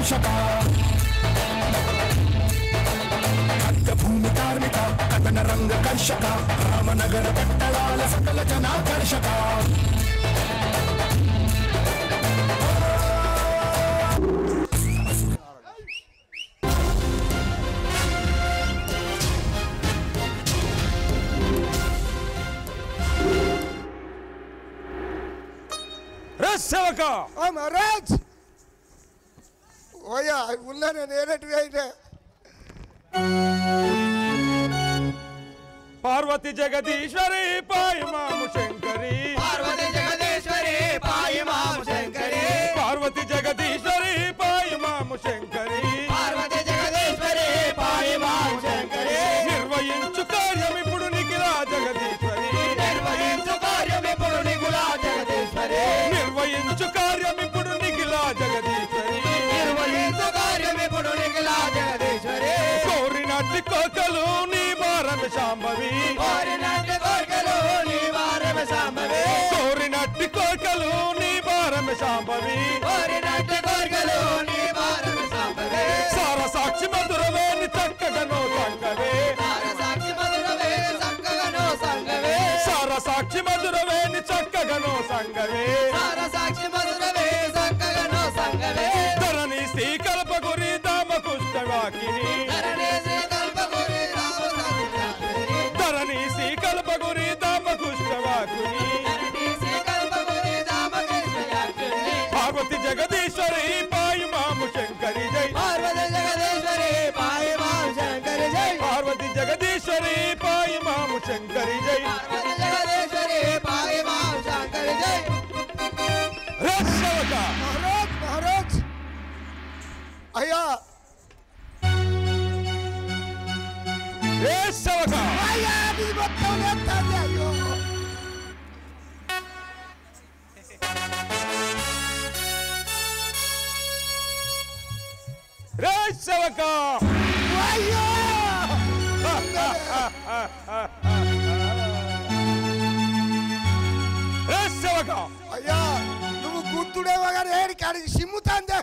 వంశక భూమి కార్మిక కథన రంగ కర్షక రామనగర కట్టడాల సకల జనాకర్షక సేవక మహారాజ్ ఓయా ఉన్నాను నేనటివి అయితే పార్వతి జగదీశ్వరి పాయి మాము శంకరి పార్వతి జగదీశ్వరి పాయి మాము శంకరి పార్వతి జగదీశ్వరి పాయి మాము శంకరి పార్వతి జగదీశ్వరి పాయి మాము శంకరి నిర్వహించు కార్యం ఇప్పుడు నిఖిలా జగదీశ్వరి నిర్వహించు కార్యం ఇప్పుడు నిఖిలా జగదీశ్వరి నిర్వహించు కార్యం ఇప్పుడు నిఖిలా జగదీశ్వరి నిర్వహించు కార్యం ఇప్పుడు నిఖిలా జగదీశ్వరి కోరినట్టి కోకలు నీ భారత శాంభవి కోరినట్టి కోరికలు నీ వారమ శాంభవి కోరినట్టి కోకలు నీ భారత శాంభవి కోరినట్టి కోరికలు నీ వారమ శాంభవి సార సాక్షి మధురవేని చక్కగనో సంగవే సార సాక్షి మధురవే సంగగనో సంగవే సార సాక్షి మధురవేని చక్కగనో సంగవే సార సాక్షి మధురవే సంగగనో సంగవే ధరణి శ్రీ కల్పగురి దామ కుష్టవాకిని ధరణి శ్రీ కల్పగురి రామచంద్రాత్రి ధరణి శ్రీ కల్పగురి దామ కుష్టవాకిని ధరణి శ్రీ కల్పగురి రామకృష్ణయాత్రి పార్వతి జగదీశ్వరి పాయి మాము శంకరి జై పార్వతి జగదీశ్వరి పాయి మాము శంకరి జై పార్వతి జగదీశ్వరి పాయి మాము శంకరి జై పార్వతి జగదీశ్వరి పాయి మాము శంకరి జై రక్షవక మహారాజ్ మహారాజ్ అయ్యా రేషవక అయ్యా నీ మొత్తం లేస్తాది అయ్యో రేషవక అయ్యో రేషవక అయ్యా నువ్వు గుర్తుడేవో కానీ ఏడి కాడికి సిమ్ముతాందే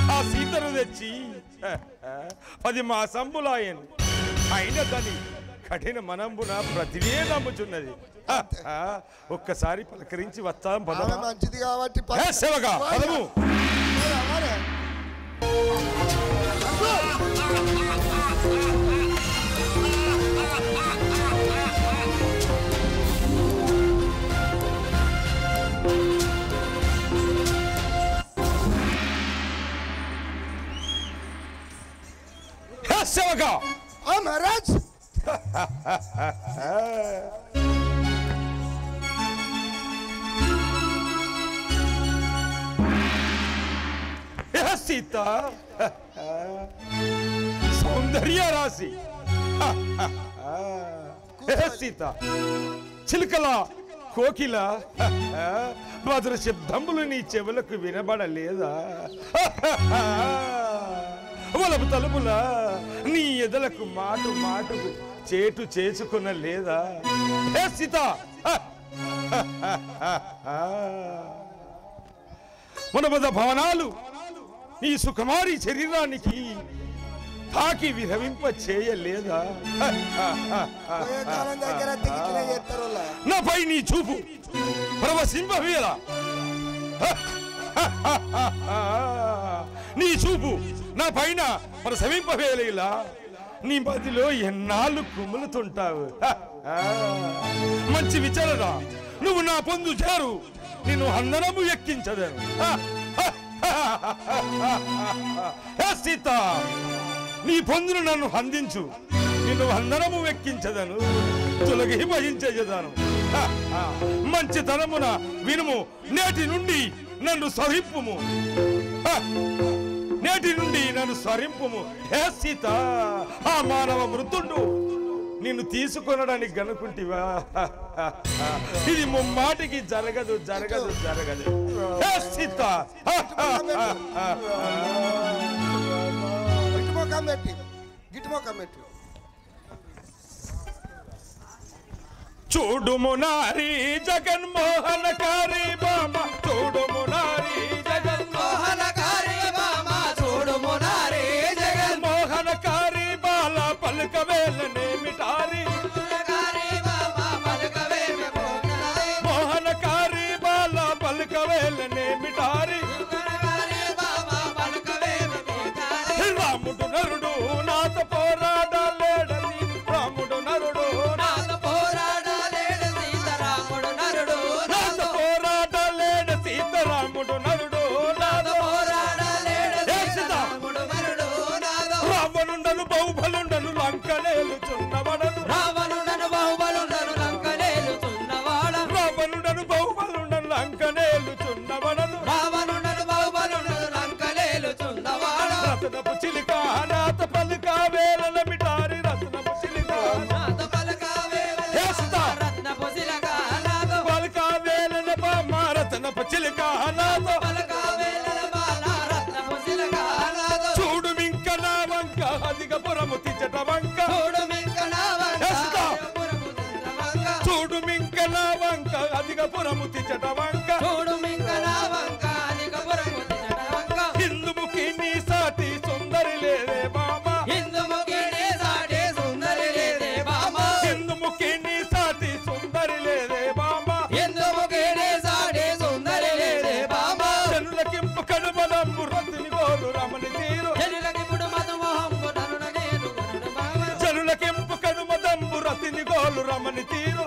ఆ సీతను తెచ్చి 10 మాసంబులాయను అయిన దాని కఠిన మనంబున ప్రతివే నమ్ముచున్నది ఒక్కసారి పలకరించి వస్తాం ఆమె పదమా మంచిది కాబట్టి సేవగా పదము మరే. సేవగా మహారాజ్ సీత సౌందర్య రాశి సీత చిలుకల కోకిల మధుర శబ్దములు నీ చెవులకు వినబడలేదా వలపు తలుపుల నీ ఎదలకు మాటు మాటుకు చేటు చేసుకున్న లేదా సీత మనబద భవనాలు నీ సుకుమారి శరీరానికి తాకి విరవింప చేయలేదా కాలం దగ్గర దిగిన చేస్తారు నాపై నీ చూపు ప్రవశింపవేలా నీ చూపు నా పైన ప్రసవింపవేలా నీ మదిలో ఎన్నాళ్ళు కుములుతుంటావు మంచి విచారణ నువ్వు నా పొందు చేరు నిన్ను అందనము ఎక్కించదను సీత నీ పొందును నన్ను హందించు నిన్ను అందనము ఎక్కించదను తొలగి భజించేదాను మంచితనమున వినుము నేటి నుండి నన్ను సహింపుము నేటి నుండి నన్ను స్వరింపుము హే సీత ఆ మానవ మృతుండు నిన్ను తీసుకొనడానికి గనుకుంటివా ఇది ముమ్మాటికి జరగదు జరగదు జరగదు హే సీత చూడుము నారీ జగన్మోహనకారి బామ చూడుము నారీ జగన్మోహనకారి పలుకవేలనేమిటారి మోహనకారి బాల పలుకవేలనేమిటారి రాముడు నరుడు నాతో పోరాడలేడని రాముడు నరుడు నాతో పోరాడలేడు సీతారాముడు నరుడు రావణుండను బాహుబలుండను లంకనేలుచున్నవడను రావణుండను బాహుబలుండను లంకనేలుచున్నవడను రత్నపు చిలిక నాత పలుకవేలనేమిటారి రత్నపు చిలిక పలుకవేలన బామ రత్నపు చిలిక నాతో చూడు మింక నా వంక అధికపురము తిచ్చట వంక చూడు మింక నా వంక అధికపురము తిచ్చట వంక హిందుముఖి నీ సాటి సుందరి లేదే బామ హిందుముఖి నీ సాటి సుందరి లేదే బామ జనులకింపు కడుమలంబు రతిని గోలు రమణి తీరు జనులకింపు కడుమదంబు రతిని గోలు రమణి తీరు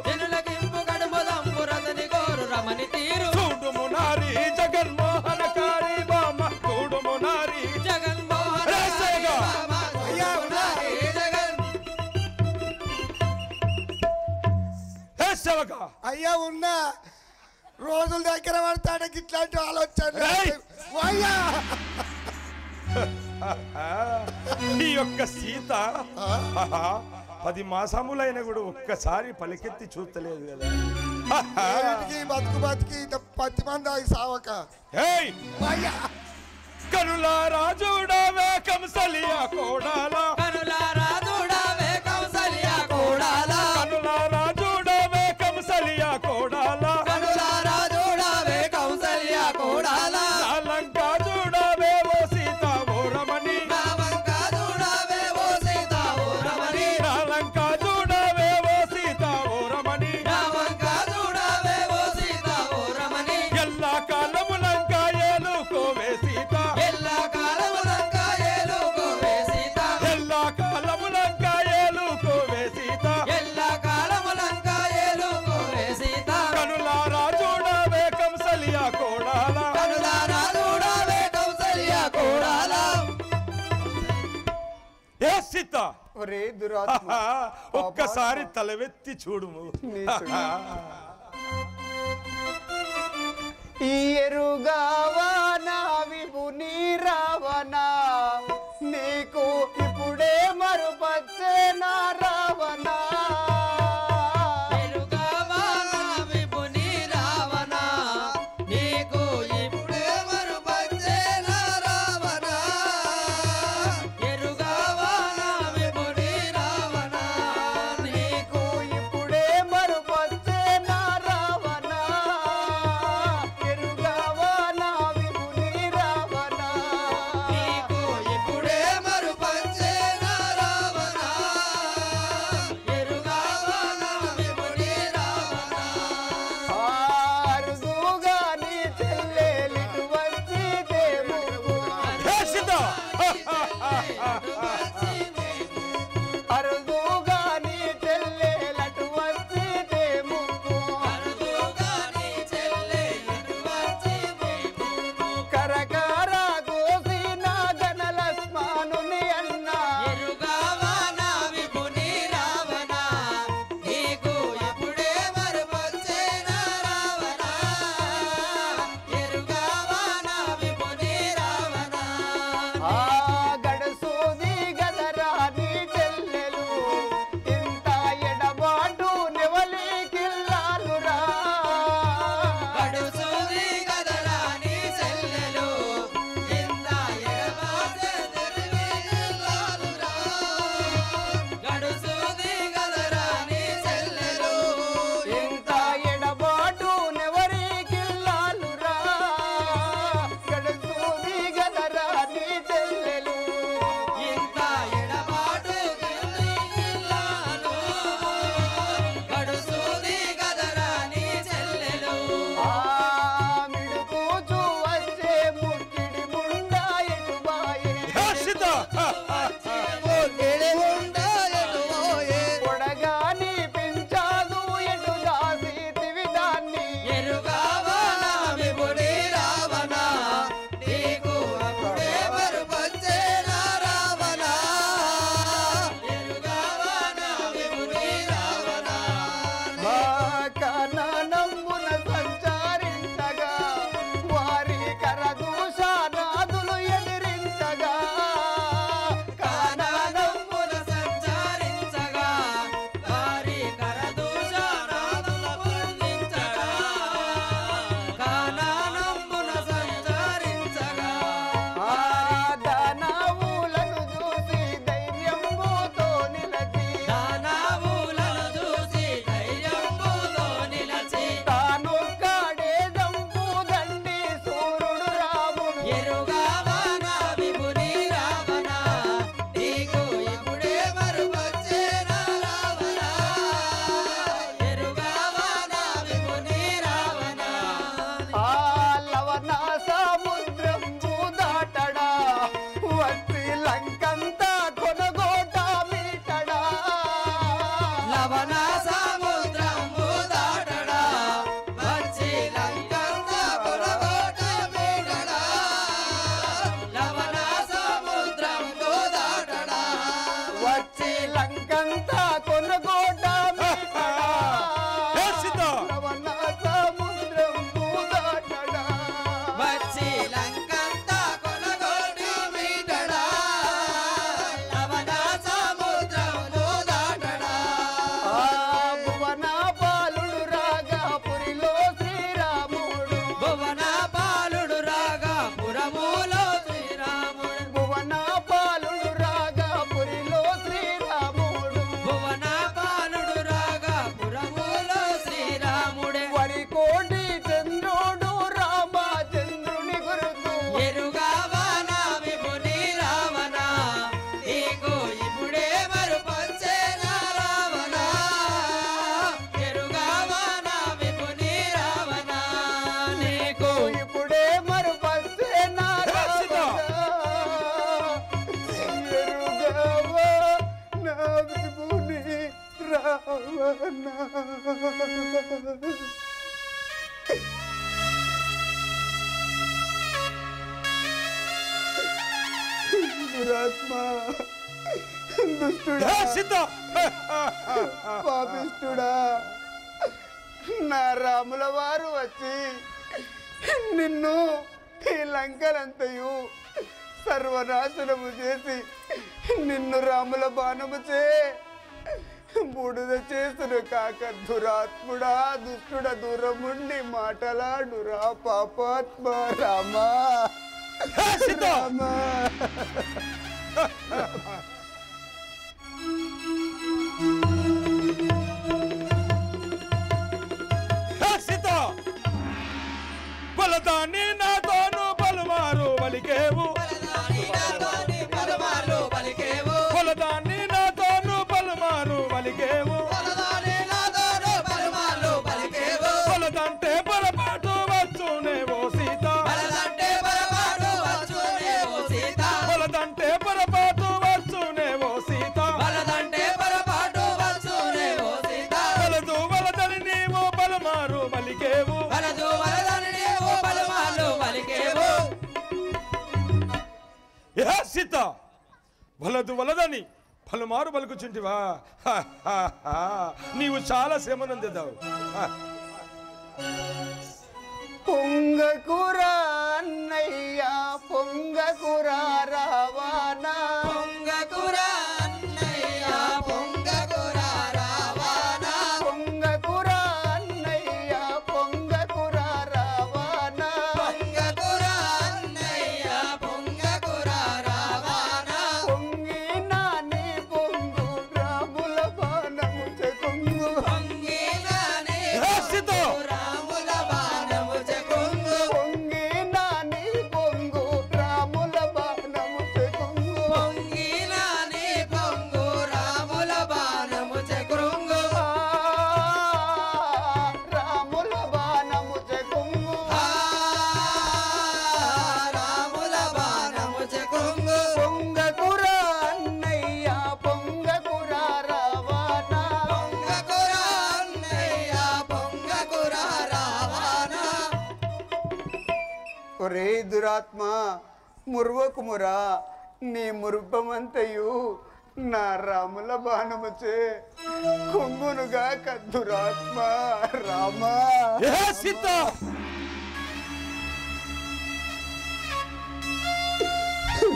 చూడుము నారి జగన్మోహనకారి బామ చూడుము నారి అయ్యా ఉన్నా రోజుల దగ్గర పడతాడకి ఇట్లాంటి ఆలోచన అయ్యా ఈ యొక్క సీత 10 మాసములైన కూడా ఒక్కసారి పలికెత్తి చూస్తలేదు కదా బతుకు బతికి 10 మంది ఆగి సావక అయ్యా కనులారా చూడవే కంసలియా కోడాలా కనులారా చూడవే కంసలియా కోడాలా లంకా చూడవే ఓ సీత ఓ రమణి లంకా చూడవే ఓ సీత ఓ రమణి ఎల్లా కాలము లంకా ఏలుకోవే సీత ఎల్లా కాలము లంకా ఏలుకోవే సీత కనులారా చూడవే కంసలియా కోడాలా ఏ సీత ఒక్కసారి తలవెత్తి చూడుము ఎరుగావా నా విభుని రావణా నీకు ఇప్పుడే మరుపచ్చే నా రావణా లవణ సముద్రము దాటడా వచ్చి లంకంతా కొనగోట మీటడా లవణ సముద్రము దాటడా వచ్చి లంకంతా కొనగోట మీటడా. ఏ సీత లవణ సముద్రము దాటడా వచ్చి లంకంతా కొనగోట మీటడా లవణ సముద్రము దాటడా భువన పాలుడు రాగా పురిలో శ్రీరాముడు. భువన పాలుడు రాగా పురములో శ్రీరాముడు భువన పాలుడు రాగా పురిలో శ్రీరాముడు. భువన పాలుడు రాగా పురములో శ్రీరాముడే వరి కోటి చంద్రుడు రామచంద్రుని గురుతు. ఎరుగావానా విభుని రావణ నీకు ఇప్పుడే మరుపొచ్చేనా రావణ ఎరుగావానా విభుని రావణ నీకు ఇప్పుడే మరుపచ్చే నా రావణ. ఎరుగవా నా విభుని రావణ. దురాత్మ, దుష్టుడా, ఏ సీత పాపిష్టుడా, నా రాముల వారు వచ్చి నిన్ను ఈ లంకలంతయు సర్వనాశనము చేసి నిన్ను రాముల బాణముచే బూడిద చేసును కాక దురాత్ముడా, దుష్టుడ దూరముండి మాటలాడురా పాపాత్మ రామా ఏ సీత రామా. ఏ సీత బలదాన్ని నాతోను పలుమారు పలికేవు బలదాని నాతోని పలుమార్లు పలికేవు బలదాన్ని నాతోను పలుమారు పలికేవు బలదాని నాతోను పలుమార్లు పలికేవు బలదంటే పొరపాటు వచ్చునేవో సీత బలదంటే పొరపాటు వచ్చునేవో సీత బలదంటే పొరపాటు వచ్చునేవో సీత బలదంటే పొరపాటు వచ్చునేవో సీత బలదు బలదని నీవు పలుమారు పలికేవు వలదు వలదని నీవు పలుమార్లు పలికేవు ఏ సీత వలదు వలదని పలుమారు పలుకుచుంటివా హ, హ, హ. నీవు చాలా శ్రమనందేదావు పొంగకురా అన్నయ్య పొంగకురా రావానా. పొంగకురా అన్నయ్య పొంగకురా రావానా పొంగకురా అన్నయ్య పొంగకురా రావానా. పొంగకురా అన్నయ్య పొంగకురా రావానా పొంగి నాని పొంగు రాముల బాణము చెకుంగు. పొంగినానే ఏ సీత రాముల బాణము చెకుంగు పొంగి నాని పొంగు రాముల బాణము చెకుంగు. పొంగినానే పొంగు రాముల బాణము చెకుంగు రాముల బాణము చెకుంగు. రాముల బాణము చెకుంగు పొంగకురా అన్నయ్య పొంగకురా రావానా. పొంగకురా అన్నయ్య పొంగకురా రావానా ఒరే దురాత్మ, మురువకుమురా, నీ మురుపమంతయు నా రాముల బాణముచే కొంగునుగా కద్దురాత్మ రామా. ఏ సీత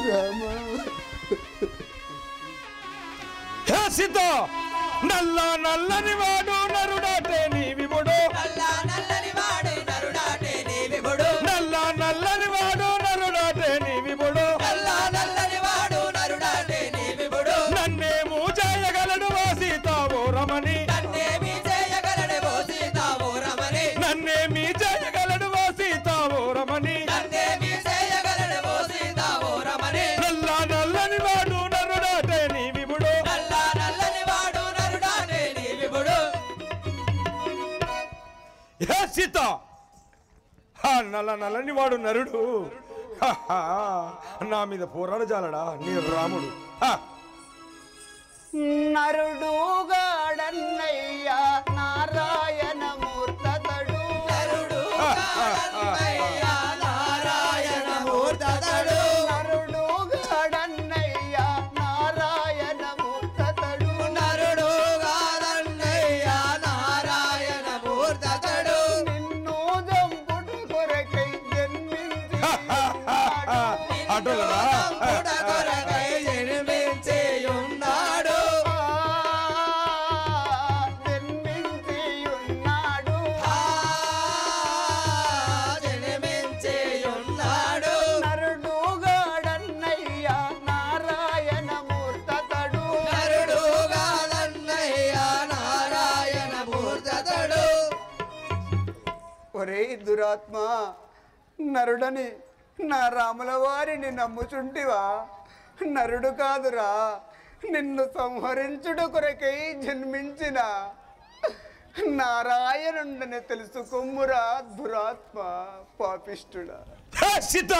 రామా ఏ సీత నల్ల నల్లని వాడు నరుడాటే నీ విముడు నల్ల నల్లని వాడు నరుడాటే నీ విభుడు నల్ల నల్లని వాడు నరుడాటే నీ విముడు నల్ల నల్లని వాడు నరుడాటే నీ విభుడు నన్నేమూ చేయగలడు ఓ సీత ఓ రమణి నన్నేమి చేయగలడు ఓ సీత ఓ రమణి నన్నేమీ చేయగలడు ఓ సీత ఓ రమణి నన్నేమి చేయగలడు ఓ సీత ఓ రమణి నల్ల నల్లని వాడు నరుడాటే నీ విముడు నల్ల నల్లని వాడు నరుడాటే నీ విభుడు ఏ సీత ఆ నల్ల నల్లని వాడు నరుడు హ, హ, నా మీద పోరాడజాలడా నీ రాముడు హ. నరుడుగాడన్నయ్య ఒరే దురాత్మ, నరుడని నా రాముల వారిని నమ్ముచుంటివా? నరుడు కాదురా, నిన్ను సంహరించుట కొరకై జన్మించిన నారాయణుండని తెలుసుకొమ్మురా దురాత్మ పాపిష్టుడా. సీత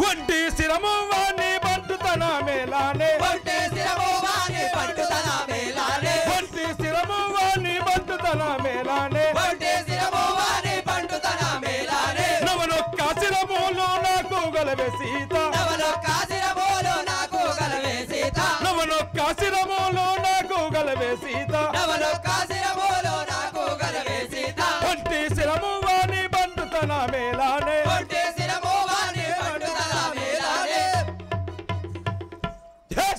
ఒంటి శిరము వాణి బంటుతన మేలానే, ఒంటి శిరము వాణి బంటుతన మేలానే, ఒంటి శిరము వాణి బంటుతన మేలానే, ఒంటి శిరము వాణి బంటుతన మేలానే, నవనొక్క శిరములు నాకు గలవే సీత, నవలొక్క శిరములు నాకు గలవే సీత, నవనొక్క శిరములు నాకు గలవే సీత, నవలొక్క శిరములు నాకు గలవే సీత, ఒంటి శిరము వాణి బంటుతన మేలానే, ఒంటి శిరము వాణి బంటుతన మేలానే.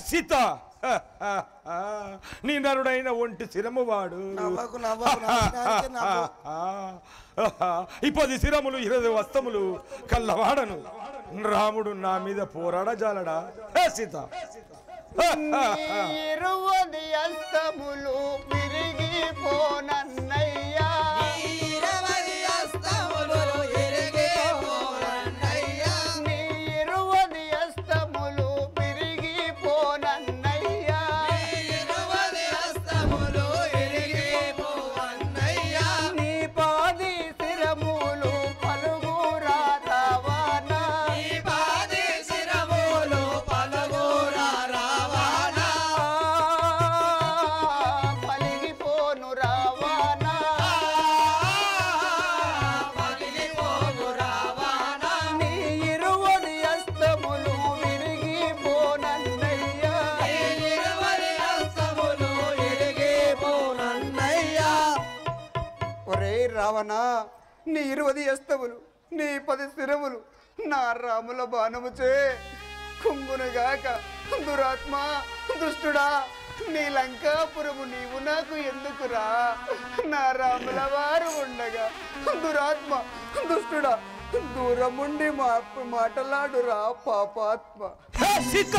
సీత నీ నరుడైన ఒంటి శిరము వాడు నవ్వకు నవ్వకు నవ్వడానికి నవ్వు. ఈ 10 శిరములు 20 వస్తములు కల్లవాడను రాముడు నా మీద పోరాడజాలడా. సీత 20 అస్తములు విరిగిపోనన్నయ్యా, నీరవది అస్తములు ఎరిగిపోనన్నయ్యా, 20 అస్తములు విరిగిపోనన్నయ్యా, నీరవది అస్తములు ఎరిగిపోనన్నయ్యా, నీ పాది శిరములు పలుగురా రావణా, నీ పాది శిరములు పలుగురా రావణా, పలిగిపోను రావణా, పగిలిపోను రావణా, నీ 20 అస్తములు విరిగిపోనన్నయ్యా, నీరవది అస్తములు ఎరిగిపోనన్నయ్యా. ఒరే రావణ, నీ 20 అస్తములు నీ 10 శిరములు నా రాముల బాణముచే కుంగునుగాక. దురాత్మ దుష్టుడా, నీ లంకాపురము నీవు నాకు ఎందుకురా? నా రాముల వారు ఉండగా దురాత్మ దుష్టుడా, దూరముండి మాటలాడురా పాపాత్మ. సీత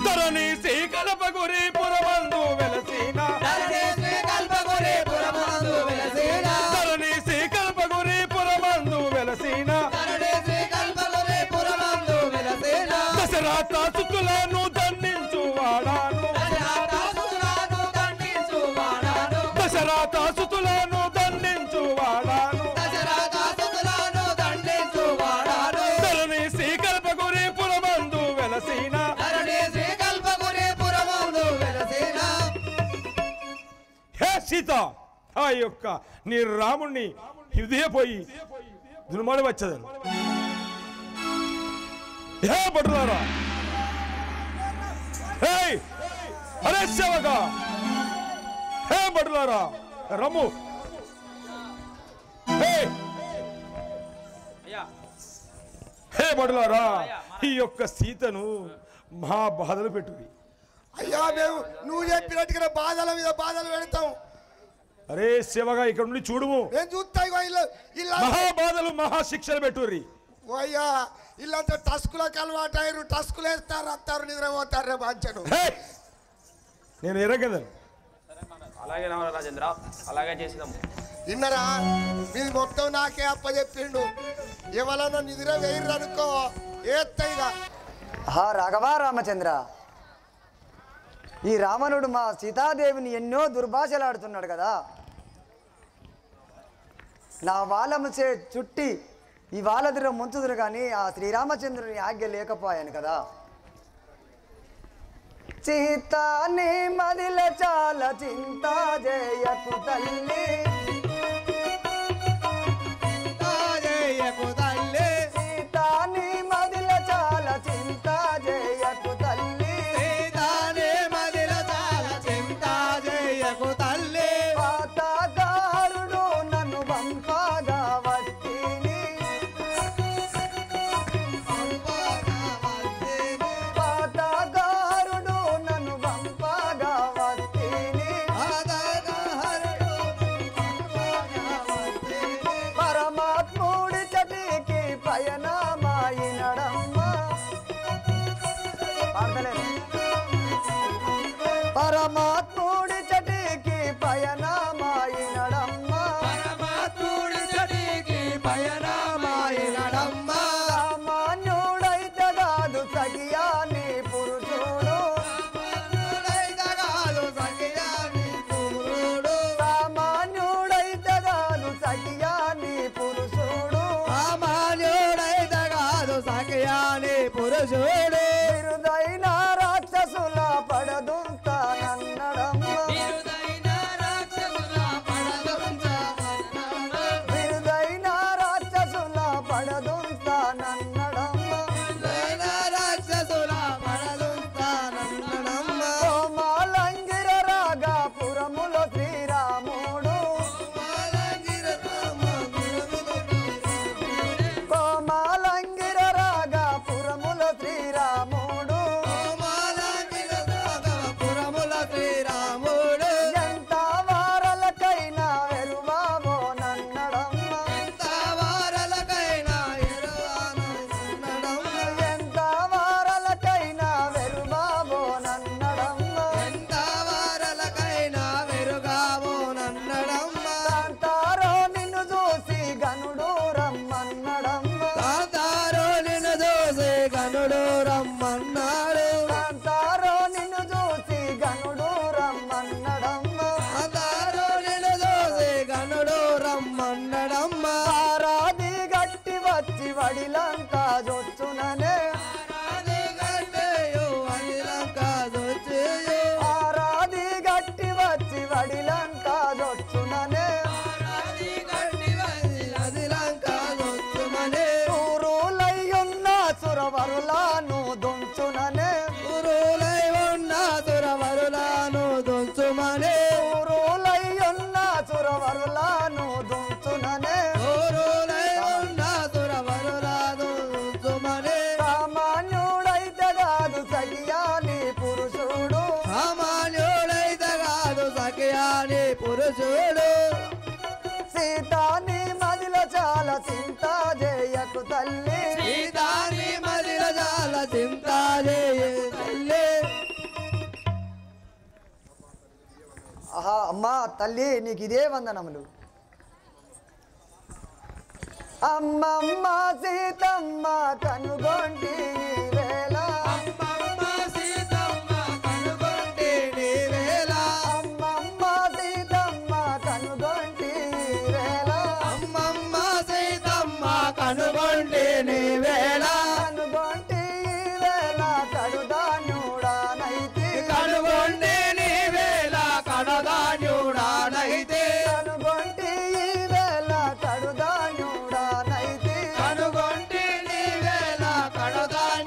ధరణి శ్రీకల్పగురి పురమందు వెలసిన, ధరణి శ్రీకల్పగురి పురమందు వెలసిన, ధరణి శ్రీకల్పగురి పురమందు వెలసిన, ధరణి శ్రీకల్పగురి పురమందు వెలసిన, దశరథ సుతులను దండించువాడాను, దశరథసుతులను దండించువాడాను, దశరథ సుతులను దండించువాడాను, దశరథసుతులను దండించువాడాను, ధరణి శ్రీకల్పగురి పురమందు వెలసిన. ధరణి శ్రీకల్పగురి పురమందు వెలసిన. హే సీత, ఆ యొక్క నీ రాముణ్ణి హృదయపోయి దుర్మాడి వచ్చేదను. హే పట్టులారా, హే అరే సేవక, హే పట్టులారా రమ్ము, హే హే పట్టులారా, ఈ యొక్క సీతను మహా బాధలు పెట్టుది. అయ్యా మేము నువ్వు చెప్పినట్టుగా బాధల మీద బాధలు పెడతాం. అరే సేవగా ఇక్కడ నుండి చూడుము, నేను చూస్తా ఇగో ఇల్లు మహాబాధలు మహాశిక్షలు పెట్టుర్రి. అయ్యా ఇల్లంతా టస్కులకు అలవాటు అయ్యారు. టస్కులు వేస్తారు, వస్తారు, నిద్రపోతారు రేపు అంచను. హే! నేను ఎరగదను. అలాగే రాజేంద్ర, అలాగే చేసినాము. విన్నరా, మీది మొత్తం నాకే అప్పచెప్పిండు. ఎవరన్నా నిద్ర వేయరు అనుకో ఏత్తయిగా. హా రాఘవా రామచంద్ర, ఈ రావణుడు మా సీతాదేవిని ఎన్నో దుర్భాషలాడుతున్నాడు కదా. నా వాళ్ళము చే చుట్టి ఈ వాళ్ళదిర ముంచుదురు కానీ ఆ శ్రీరామచంద్రుని ఆజ్ఞ లేకపోయాను కదా. సీతాని మదిల చాలా చింత జయకు తల్లి, సీతాని మదిల చాలా చింత జయకు తల్లి, పాతగారుడు నన్ను పంపగా వట్టిని, పాతగారుడు నన్ను పంపగా వట్టిని, పరమాత్ముడి చటికి పయనమాయినడమ్మ. పాడతలేను. పరమాత్ముడి చటి పయనమాయినడమ్మ పరమాత్ముడి చడికి పయనమాయినడమ్మ సామాన్యుడైతే కాదు సగియాని పురుషుడు సామాన్యుడైతే కాదు సగియాని పురుషుడు సామాన్యుడైతే కాదు సగియాని పురుషుడు సామాన్యుడైతే కాదు సగియాని పురుషుడు బిరుదైన రాక్షసుల పడదుంతానన్నడమ్మ బిరుదైన రాక్షసుల పడదుంతానన్నడమ్మ బిరుదైన రాక్షసుల పడదుంతానన్నడమ్మ బిరుదైన రాక్షసుల పడదుంతానన్నడమ్మ కోమాలంగిర రాగాపురములో శ్రీరాముడు కోమాలంగిర రాగాపురములో శ్రీరాముడు పురముల శ్రీరాముడు ఎంత వారలకైనా వెరువావో నన్నడమ్మ వారలకైనా ఎరువానన్నడమ్మ ఎంత వారలకైనా వెరువావో నన్నడమ్మ ఎంత వారలకైనా వెరుగావో నన్నడమ్మ కాంతారో నిన్ను చూసి గనుడు రమ్మన్నడమ్మ కాంతారో నిన్ను చూసి గనుడు రమ్మన్నాడు కాంతారో నిన్ను చూసి గనుడు రమ్మన్నడమ్మ కాంతారో నిన్ను చూసి గనుడు రమ్మన్నడమ్మ ఆరాది గట్టి వచ్చి వడిలంతా జొచ్చుననే రాణి గడ్డయు అనిలంక దొచ్చేయు ఆరాది గట్టి వచ్చి వడిలంతా జొచ్చుననే రాణి గడ్డి అనిలంక దొచ్చుమనే ఊరులయ్యున్న సురవరులను దుంచుననే గురులై ఉన్న సురవరులను దొంచుమనే ఊరులయ్యున్న సురవరులను దుంచుననే గురులై ఉన్న సురవరులను దొంచుమనే సామాన్యుడైతే కాదు సగియాని పురుషుడు సామాన్యుడైతే కాదు సఖియాని పురుషుడు సీతాని మదిలో చాలా చింత చేయకు తల్లి సీతాని మదిల జాల చింత చేయు తల్లి ఆహా అమ్మా తల్లి నీకు ఇదే వందనములు అమ్మమ్మ సీతమ్మ కనుగొంటి ఈ వేళ అమ్మమ్మ సీతమ్మ కనుగొంటి నీ వేళ అమ్మమ్మ సీతమ్మ కనుగొంటి ఈ వేళ అమ్మమ్మ సీతమ్మ కనుగొంటి నీ వేళ కనుగొంటి ఈ వేళ కడుదాన్యుడానైతి కనుగొంటి నీ వేళ కడదాన్యుడానైతే కనుగొంటి ఈ వేళ కడుదాన్యుడానైతి కనుగొంటి నీ వేళ కడదాన్యుడానైతే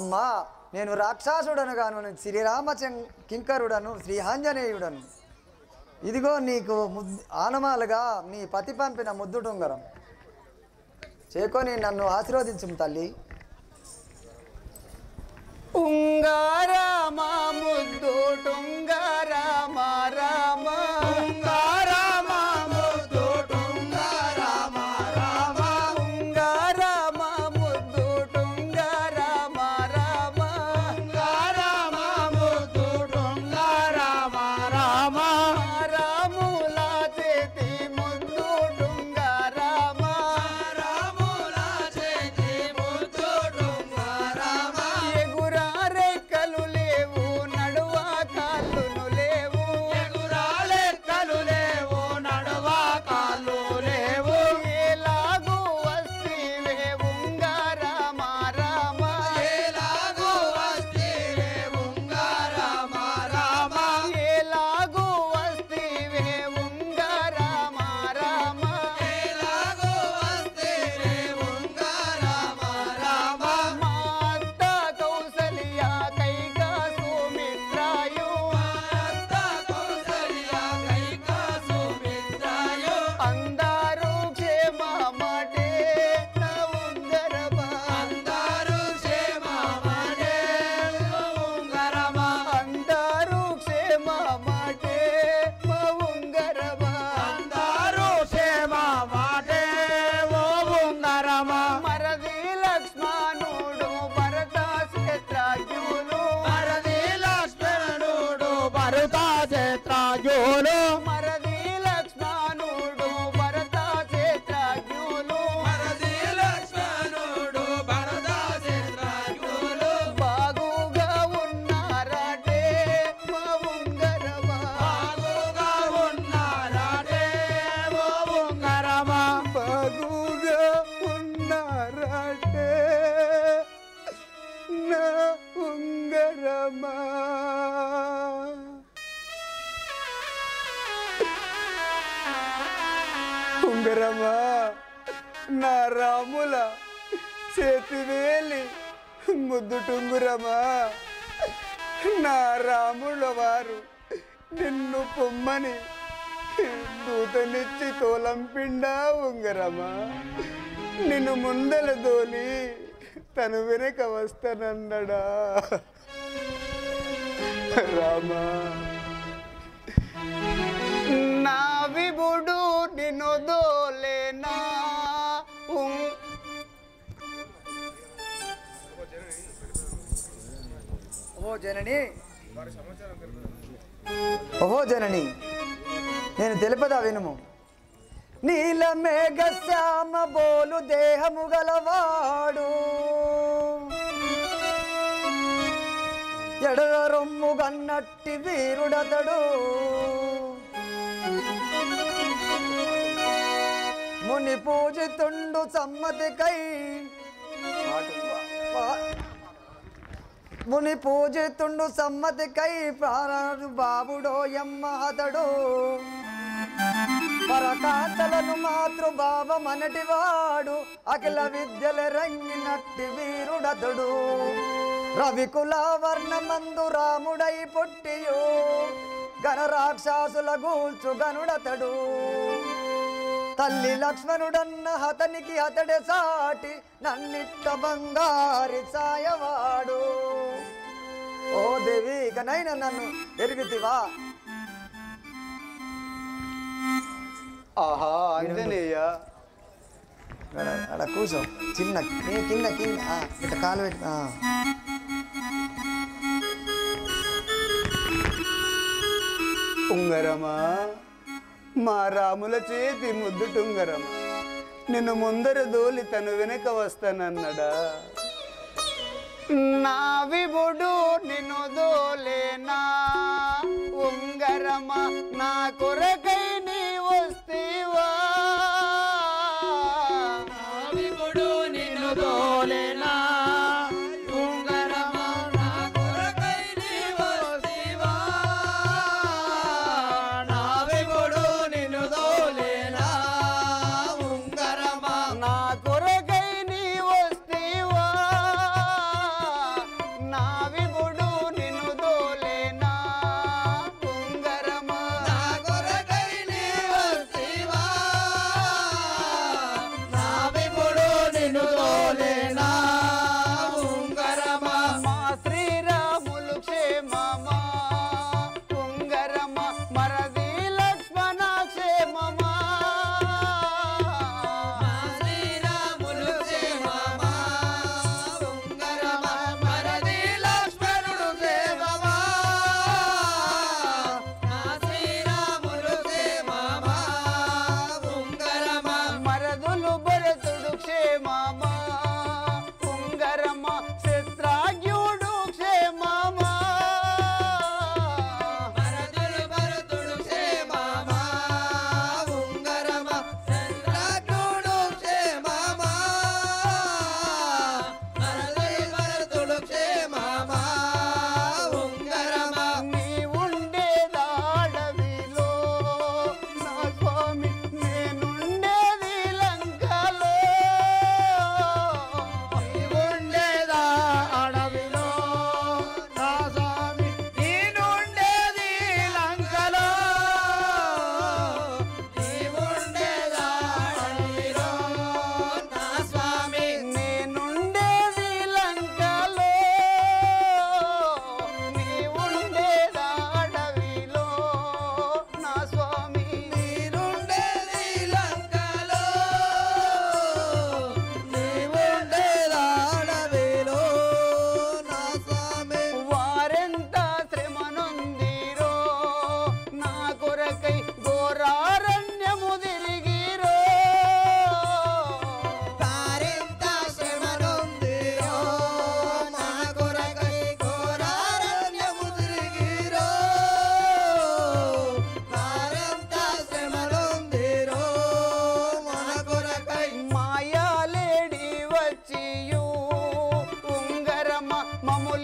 అమ్మా నేను రాక్షసుడను గాను శ్రీరామ కింకరుడను శ్రీ ఆంజనేయుడను. ఇదిగో నీకు ఆనమాలుగా నీ పతి పంపిన ముద్దుటుంగరం చేకొని నన్ను ఆశీర్వదించు తల్లి. ఉంగారామ ముద్దుటుంగరామ రామ ఉంగారామ ముద్దుటుంగరామ రామ ఉంగారామ ముద్దుటుంగరామ రామ ఉంగారామ ముద్దుటుంగరామ రామ రాముల చేతి ముద్దుటుంగరామ రాముల చేతి ముద్దుటుంగరామ ఎగురారెక్కలు లేవు నడువా కాళ్ళును లేవు ఎగురారెక్కలు లేవు నడువా కాళ్ళు లేవు ఎలాగూ వస్తీవే ఉంగారామ రామ ఎలాగూ వస్తీవే ఉంగారామ రామ ఎలాగూ వస్తీవే ఉంగారామ రామ ఎలాగూ వస్తీవే ఉంగారామ రామ మా అత్త కౌసల్య కైకా సుమిత్రాయు మా అత్త కౌసల్య కైకా సుమిత్రాయు అందరూ క్షేమమటే నా ఉంగరమా అందరూ క్షేమమటే నా ఉంగరమా అందరూ క్షేమమటే మా ఉంగరమా అందరూ క్షేమమటే ఓ ఉంగరమా మరది లక్ష్మణుడు భరత క్షేత్రాయులు మరది లక్ష్మణుడు భరత క్షేత్రాయులు మరది లక్ష్మణుడు భరత క్షేత్రాయులు మరది లక్ష్మణుడు భరత క్షేత్రాయులు బాగుగా ఉన్నారటే మా ఉంగరమా బాగుగా ఉన్నారటే ఓ ఉంగరమా బాగుగా ఉన్నారటే నా ఉంగరమా ఉంగరమా నా రాముల చేతివేలి ముద్దుటుంగురమా నా రాముల వారు నిన్ను పొమ్మని దూతనిచ్చి తోలంపిండా ఉంగరమా నిన్ను ముందల దోలి తను వెనక వస్తానన్నడా రామా నా విభుడు నిన్ను దోలేనా ఓహో జనని ఓహో జనని నేను తెలుపదా వినుము. నీల మేఘ శ్యామ బోలు దేహము గలవాడు ఎడల రొమ్ము గన్నట్టి వీరుడతడు ముని పూజితుండు సమ్మతికై ముని పూజితుండు సమ్మతికై ప్రాణు బాబుడో యమ్మహతడు పరకాంతలను మాతృభావ మనటివాడు అఖిల విద్యల రంగినట్టి వీరుడతడు రవికుల వర్ణమందు రాముడై పుట్టియు గణరాక్షసుల గూల్చు గనుడతడు తల్లి లక్ష్మణుడన్న హతనికి అతడే సాటి నన్నిట్ట బంగారి సాయవాడు. ఓ దేవి ఇకనైనా నన్ను ఎరుగుతివా? ఆహా ఆంజనేయ అలా కూర్చో చిన్న కింద కింద ఇట్లా కాలు పెట్టి ఉంగరమా మా రాముల చేతి ముద్దుటుంగరం నిన్ను ముందర దోలి తను వెనక వస్తానన్నడా నా విభుడు నిన్ను దోలేనా ఉంగరమా నా కొరకై నీ వస్తేవా నా విభుడు నిన్ను దోలేనా ఉంగరమా నా కొరకై నీ వస్తేవా నా విభుడు నిన్ను దోలేనా ఉంగరమా నా కొరకై నీ వస్తేవా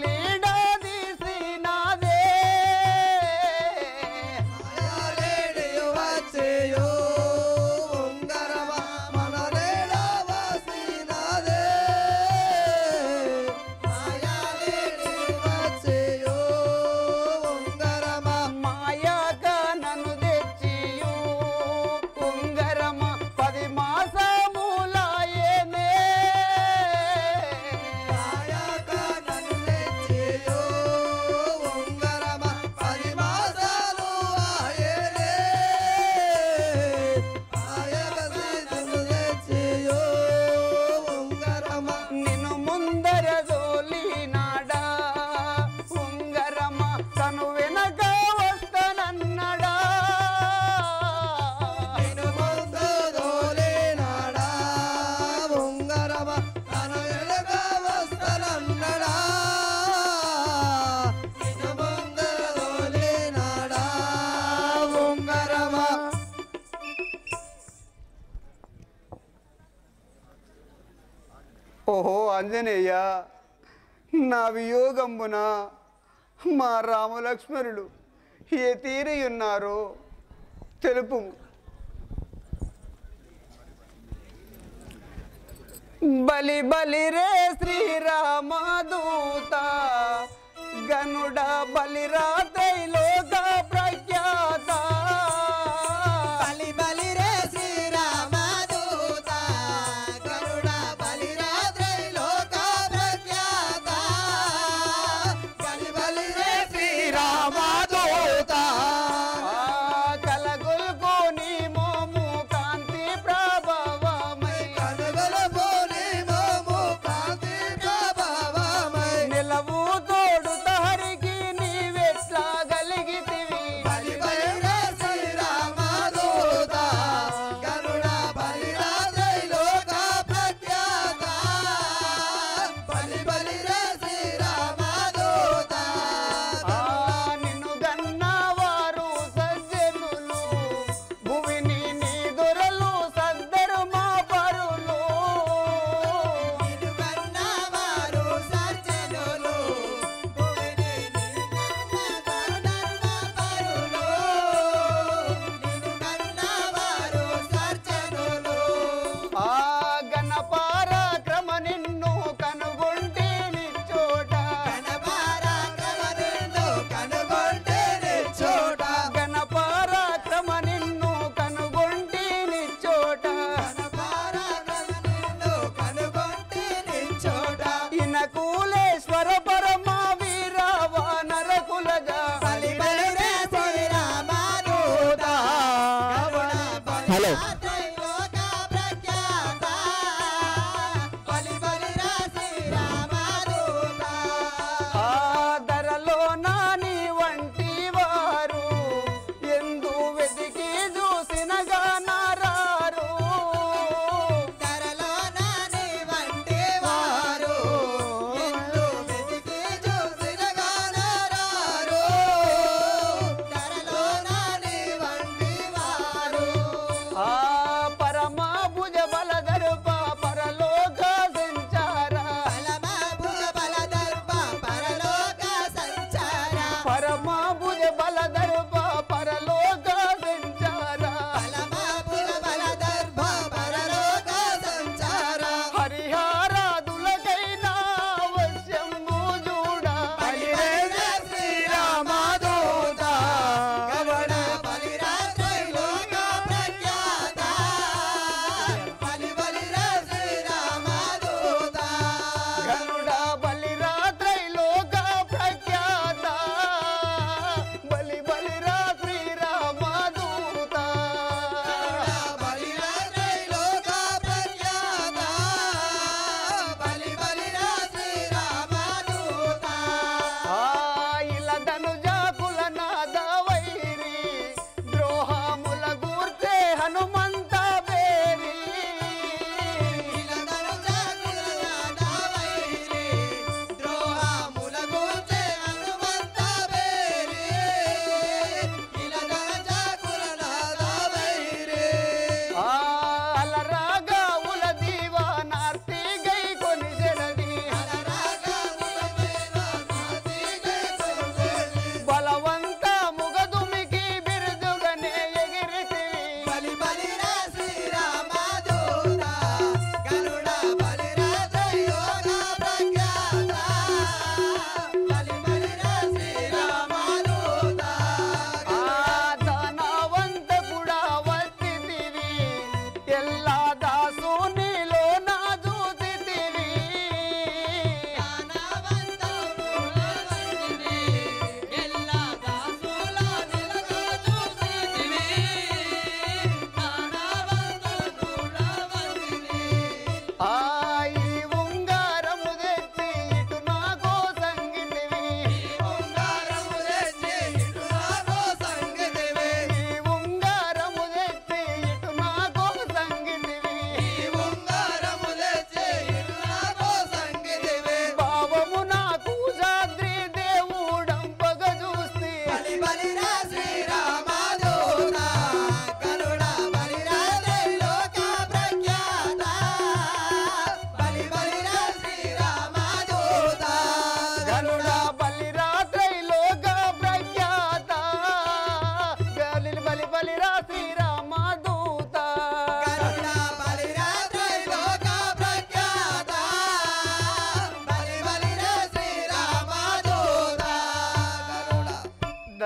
నీడదీసినాదే వచ్చేయో ఉంగరమా మన నీడ వసినాదే వచ్చేయో ఉంగరమా మాయగా నన్ను తెచ్చియు ఉంగరమ 10 మాసములాయనే మాయగా నన్ను తెచ్చియో ఉంగరమా 10 మాసాలు ఆయనే మాయగా నన్ను తెచ్చియో ఉంగరమా నిన్ను ముందర దోలినాడా ఉంగరమ తను వెనక వస్తానన్నాడా నిన్ను ముందు దోలేనాడా ఉంగరమా తను వెనక వస్తానన్నాడా నిన్ను ముందు దోలేనాడా ఉంగరమా ఓహో ఆంజనేయ నా వియోగంబున మా రామలక్ష్మణులు ఏ తీరియున్నారో తెలుపు. బలి బలి రే శ్రీరామదూత గనుడ బలిరా త్రైలోక ప్రఖ్యాత బలి బలి రే శ్రీరామదూత గరుడ బలిరా త్రైలోక ప్రఖ్యాత బలి బలి రే శ్రీరామదూత కలగొల్కొని మోము కాంతి ప్రభావమై కనుగొల పోని మోము కాంతి ప్రభావమై నిలవు తోడు తహరికి నీవెట్లా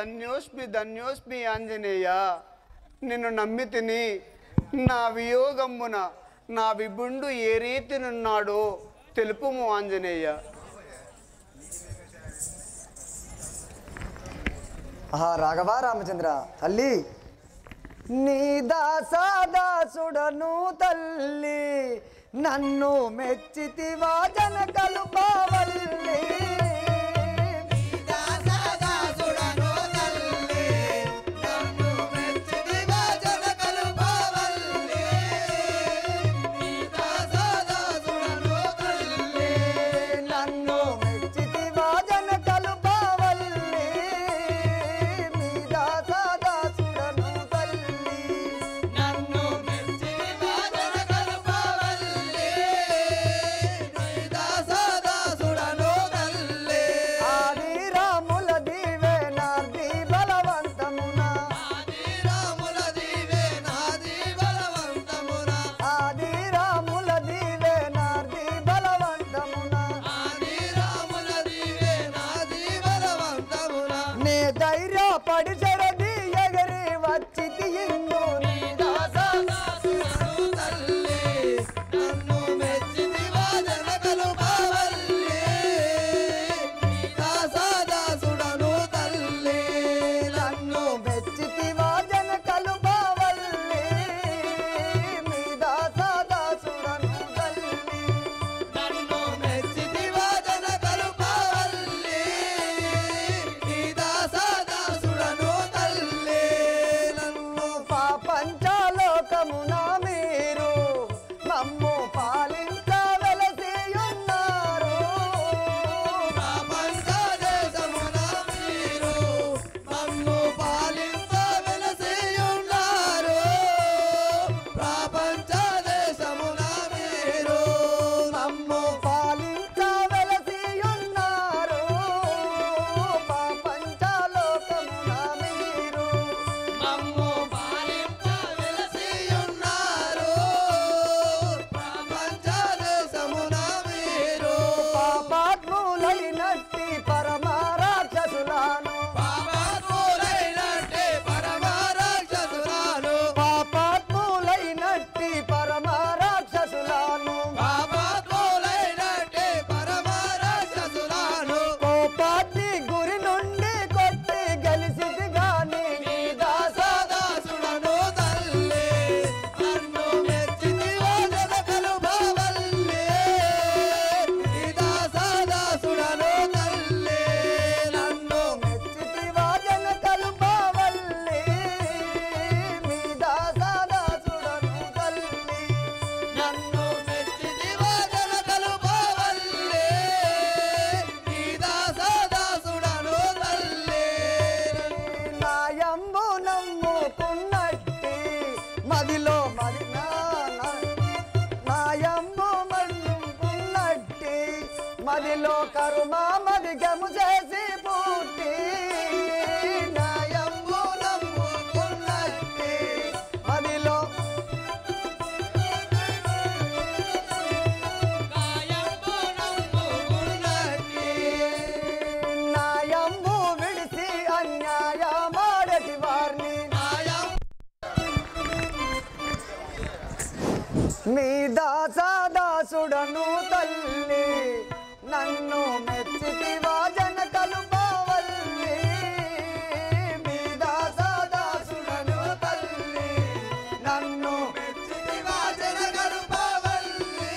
ధన్యోస్మి ధన్యోస్మి ఆంజనేయ. నిన్ను నమ్మి తిని నా వియోగమ్మున నా విభుండు ఏ రీతినున్నాడో తెలుపుము ఆంజనేయ. రాఘవ రామచంద్ర తల్లి, నీ దాసాదాసుడను తల్లి, నన్ను మెచ్చితివా జనకలు పావల్లి. మదిలో కరుమా మదిగము చేసి పుట్టి నాయంబు నమ్ముకున్నట్టి మదిలో నాయంబు విడిసి అన్యాయ మాడటి వారిని నీ దాసాదాసుడను తల్లి నన్ను మెచ్చితివా జనకలు బావల్లి మీ దాసాదాసుడను తల్లి నన్ను మెచ్చితివా జనకలు బావల్లి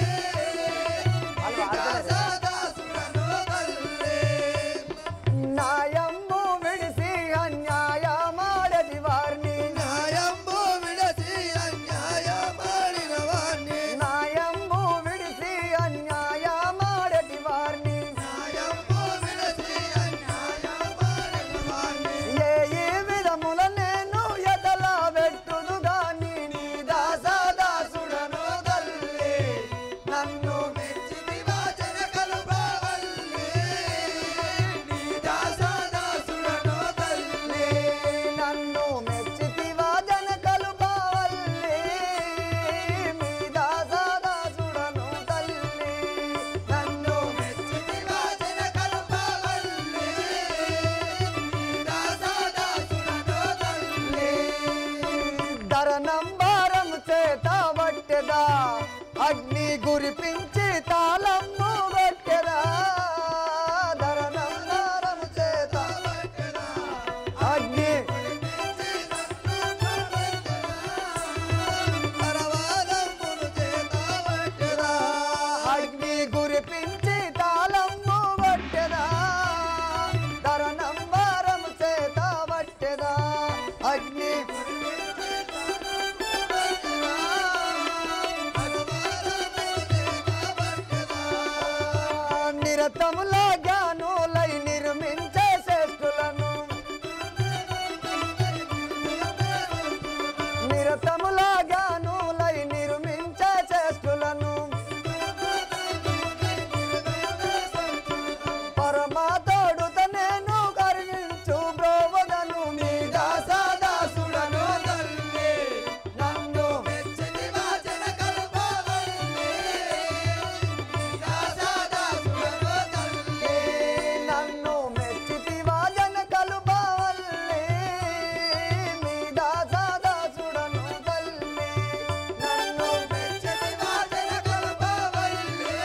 దాసాదాసుడను తల్లి నాయంబు విడిసి అన్యాయ మాడటి వారిని నాయంబు విడిసి అన్యాయ మాడిన వారిని నాయంబు విడిసి అన్యాయ మాడటి గురిపించి తాళము కొట్టెదా ధరణంగారము చేత అగ్ని అగ్ని గురిపించి తాళము కొట్టెదా ధరణంగారము చేత పట్టెదా అగ్ని నిరతముల జ్ఞానులై నిర్మించే శ్రేష్ఠులను నిరతముల జ్ఞానులై నిర్మించే శ్రేష్ఠులను పరమాతోడుత నేను కరుణించు బ్రోవదను మీ దాసదాసుడను తల్లి నన్ను నన్ను మెచ్చితివా జనకలు బావల్లి మీ దాసదాసుడను తల్లి నన్ను మెచ్చితివా జనకలు బావల్లి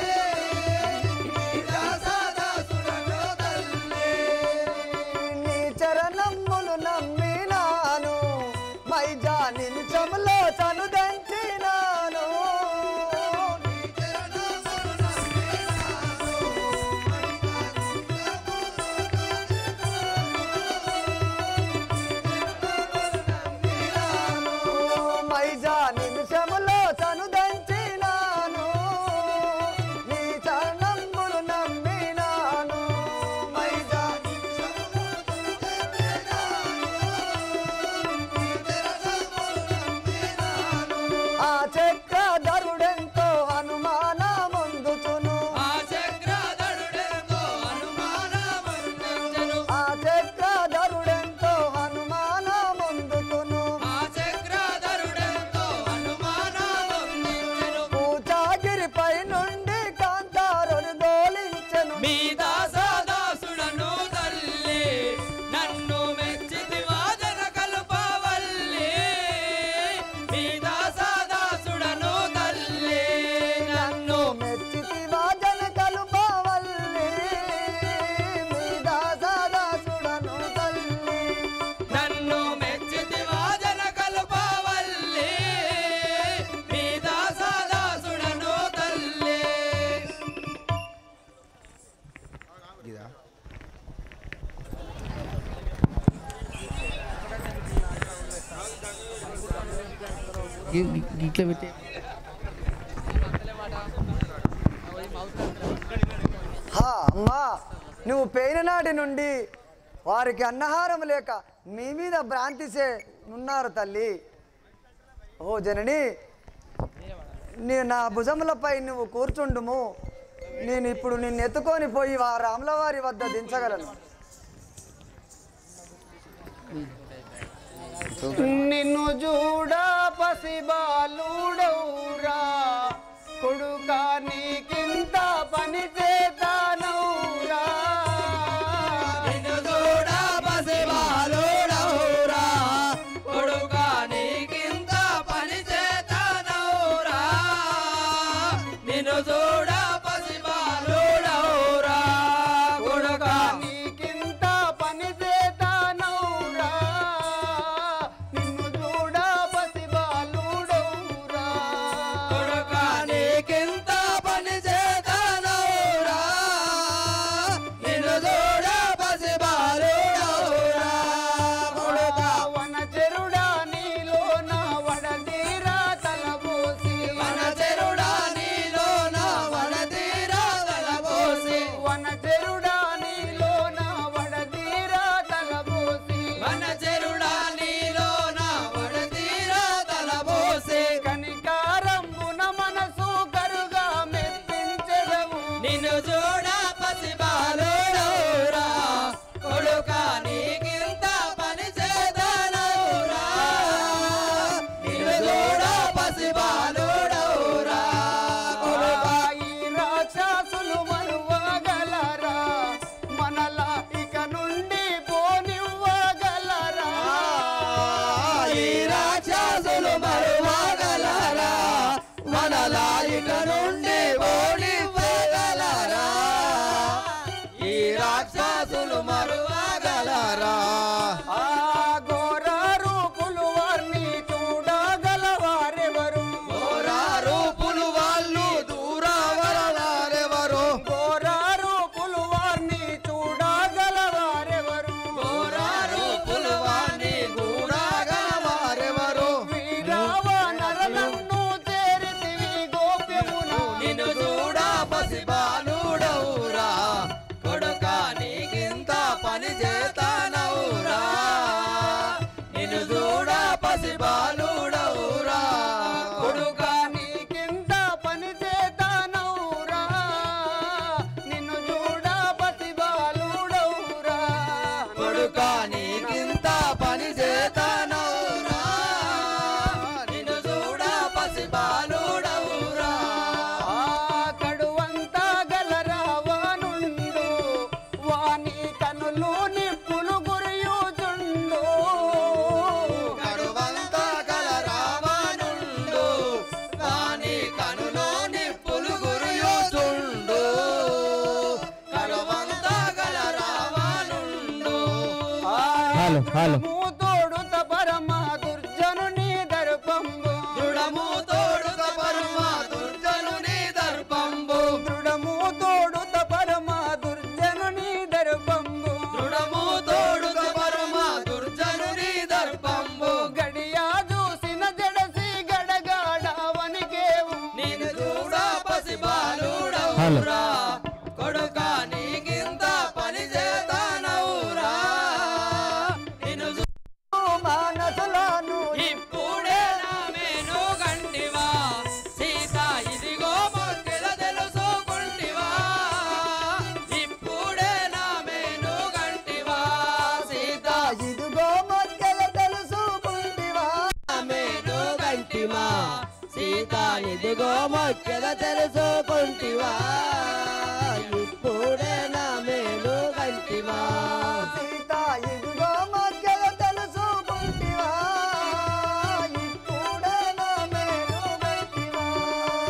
మీ దాసదాసుడను తల్లి నీ చరణములు నమ్మినాను మైజా నిమిషములో చనుదంచినాను మైజా నిమిషములో చనుదంచినాను నీ చరణములు నమ్మినాను మైజా ఆ చక్రధరుడెంతో అనుమానముందుచును ఆ చక్రధరుడెంతో అనుమానముందుచును ఆ చక్రధరుడెంతో అనుమానముందుచును ఆ చక్రధరుడెంతో అనుమానముందుచును పూజాగిరిపై నుండి కాంతారుని దోలించెను మీ దాసదాసుడను తల్లి నన్ను మెచ్చితివా జనకలు పావల్లి మీ దాసదాసుడను తల్లి నన్ను మెచ్చితివా జనకలు బావల్లి మీ దాసదాసుడను తల్లి నన్ను మెచ్చితివా జనకలు పావల్లి మీ దాసదాసుడను తల్లి హా అమ్మా నువ్వు పోయిన నాటి నుండి వారికి అన్నహారం లేక మీ మీద భ్రాంతిసే ఉన్నారు తల్లి ఓ జనని నా భుజములపై నువ్వు కూర్చుండుము నేను ఇప్పుడు నిన్ను ఎత్తుకొని పోయి ఆ రాములవారి వద్ద దించగలను నిన్ను చూడ పసిబాలుడౌరా కొడుకా నీకింత పని చేతానౌరా నిన్ను చూడ పసిబాలుడౌరా కొడుకా నీకింత పని చేతానౌరా నిన్ను చూడ పసిబాలుడౌరా కొడుకా నీకింత పని చేతానౌరా నిన్ను చూడ పసిబాలుడౌరా కొడుకా నీకింత దృఢము తోడుత పరమ దుర్జనుని దర్పంబు దృఢము తోడుత పరమ దుర్జనుని దర్పంబు దృఢము తోడుత పరమ దుర్జనుని దర్పంబు దృఢము తోడుత పరమ దుర్జనుని దర్పంబు గడియా చూసిన జడసి గడగాడవనికేవు నేను చూడ పసిబాలుడవురా కొడుక నీకింత పని చేతానవురా నిన్ను మానసులను ఇప్పుడే నా మేను గంటివా సీత ఇదిగో మొక్కెద తెలుసుకుంటివా ఇప్పుడే నా మేను గంటివా సీత ఇదిగో మొక్కల తెలుసుకుంటివా నా మేను గంటివా సీత ఇదిగో మొక్కెద తెలుసుకుంటివా ఇప్పుడే నా మేలు గంటివా సీత ఇదిగో మొక్కల తెలుసుకుంటివా ఇప్పుడే నా మేలు గంటివా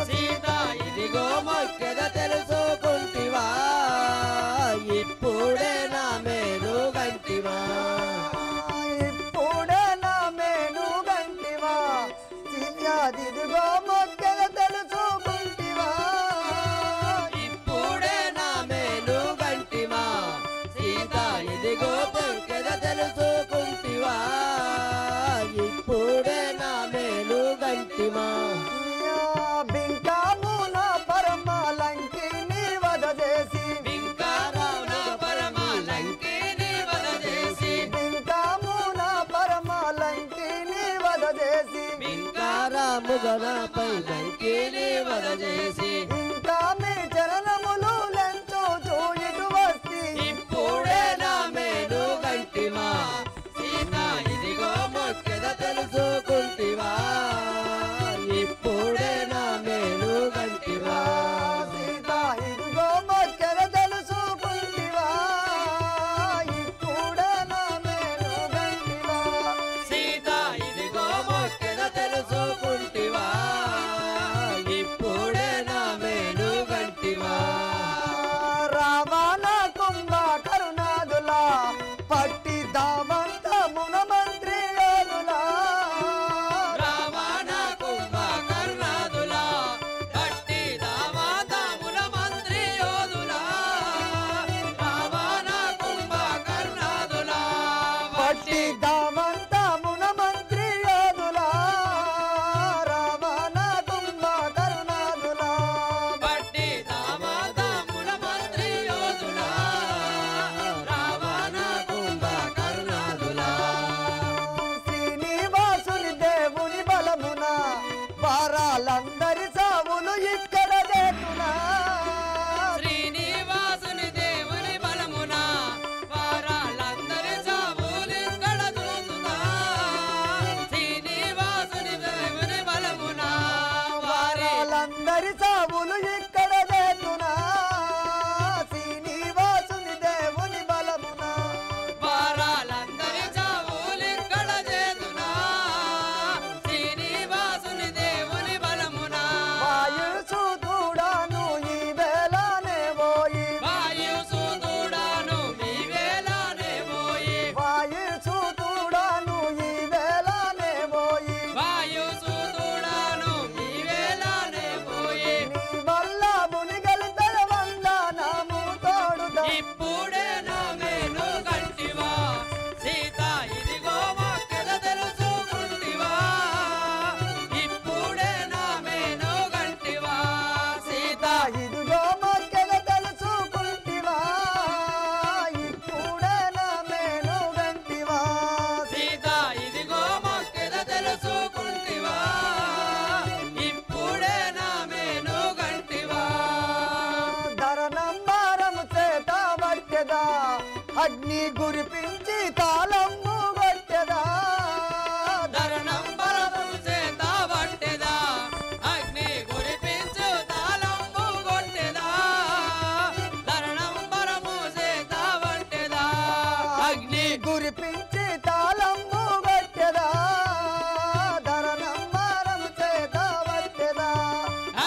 సీత ఇదిగో మొక్కెద తెలుసుకుంటివా ఇప్పుడే నా మేలు గంటివా ఇప్పుడే నా మేలు గంటివా సీత ఇదిగో మొక్కల తెలుసుకుంటివా ఇప్పుడే నా మేలు గంటివా సీత ఇదిగో మొక్కెద తెలుసుకుంటివా ఇప్పుడే నా మేలు గంటివా బింకామున పరమాలంకిని వద చేసి బింకామున పరమాలంకిని వద చేసి బింకామున పరమాలంకిని వద చేసి బింకారాముగనపై లంకిని వద చేసి ఇంకా మీ చరణములు లెంచు చూయిటు వస్తి ఇప్పుడే నా మేలు గంటివా సీత ఇదిగో మొక్కెద తెలుసుకుంటివా ఇప్పుడే నా మేలు గంటివా సీత ఇదిగో మొక్కెల తెలుసుకుంటివా ఇప్పుడే నా మేలు గంటివా సీత ఇదిగో మొక్కెద తెలుసుకుంటివా ఇప్పుడే నా మేలు గంటివా రావణ కుంభ కరుణాదులా పట్టి దావంత మున మంత్రి యోధులా రావణ కుంభ కర్ణాదులా పట్టి దావాతముల మంత్రి యోధులా రావణ కుంభ కర్ణాదులా పట్టి దావంత మున మంత్రి యోధులా రావణ కుంభ కరుణాదులా పట్టి దావాతముల మంత్రి యోధులా రావణ కుంభ కర్ణాదులా శ్రీనివాసుని దేవుని బలమున వారాలందరి సావులు ఇక్కడ చేతునా శ్రీనివాసుని దేవుని బలమున వారాలందరి సావులిక్కడ చూతున్నా శ్రీనివాసుని దేవుని బలమున వారాలందరి సావులు ఇక్కడ చేతునా శ్రీనివాసుని దేవుని బలమున వారాలందరి సావులిక్కడ చేతున్నా శ్రీనివాసుని దేవుని బలమున వాయుసుతుడాను ఈ వేళనే పోయి వాయుసుతుడాను మీ వేళనే పోయి వాయుసుతుడాను ఈ వేళనే పోయి వాయుసుతుడాను మీ వేళనే పోయి నీ వల్ల మునిగలితల వందనము తోడుదా ఇప్పుడే నా మేలు గంటివా సీత ఇదిగో మొక్కెద తెలుసుకుంటివా ఇప్పుడే నా మేలు గంటివా సీత ఇదిగో మొక్కల తెలుసుకుంటివా ఇప్పుడే నా మేలు గంటివా సీత ఇదిగో మొక్కెద తెలుసుకుంటివా ఇప్పుడే నా మేలు గంటివా ధరనంబారము చేత పట్టెదా అగ్ని గురిపించి తాళము కొట్టెదా ధరణంబరము చేత పట్టెదా అగ్ని గురిపించు తాళంబు కొట్టెదా ధరణంబరము చేత పట్టెదా అగ్ని గురిపించి తాళము కొట్టెదా ధరనంబారము చేత పట్టెదా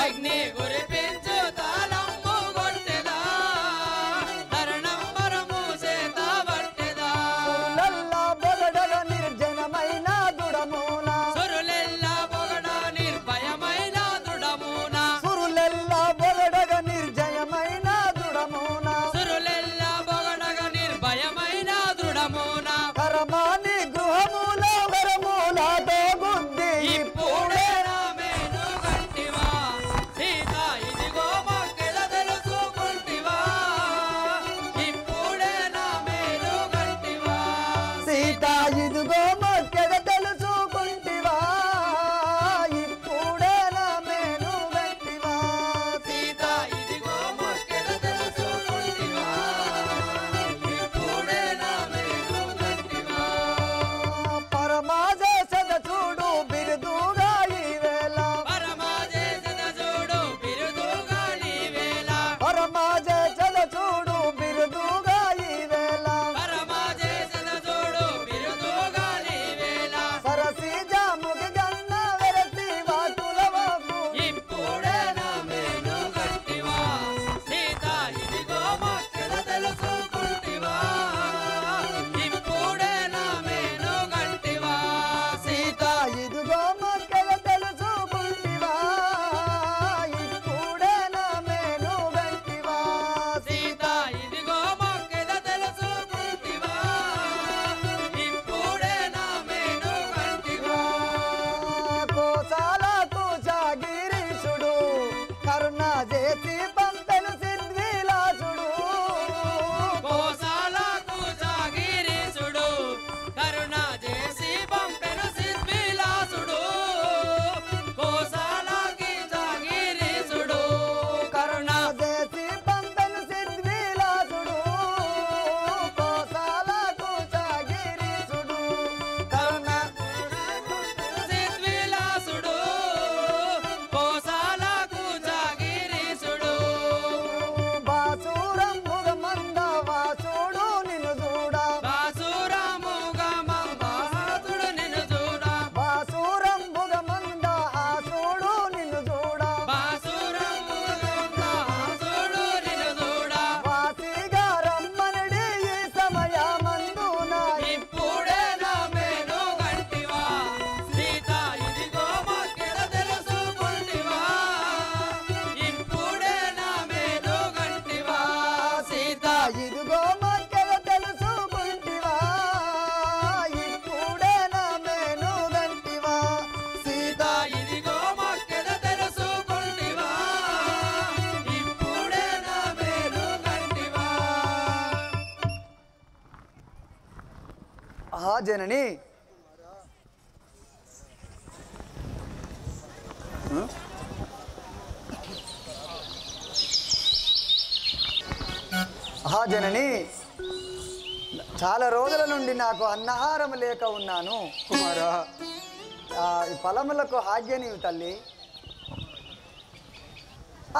అగ్ని గురిపించు తాళంబు కొట్టెదా ధరణంబరము చేత పట్టెదా ఆహా జనని ఆహా జనని చాలా రోజుల నుండి నాకు అన్నహారం లేక ఉన్నాను కుమారా. ఈ ఫలములకు ఆజ్ఞ నీవు తల్లి.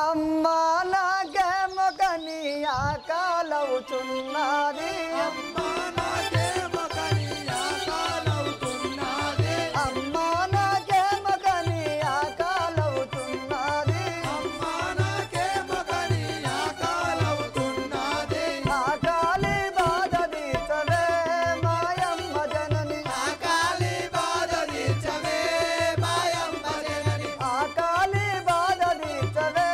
అమ్మా నాకేమో కని ఆకలవుతున్నది, అమ్మా నాకేమో కని ఆకలవుతున్నది, అమ్మా నాకేమో కని ఆకలవుతున్నది, అమ్మా నాకేమో కని ఆకలవుతున్నది. ఆకలి బాధ తీర్చవే మాయమ్మ జనని, ఆకలి బాధ తీర్చవే మాయమ్మ జనని, ఆకలి బాధ తీర్చవే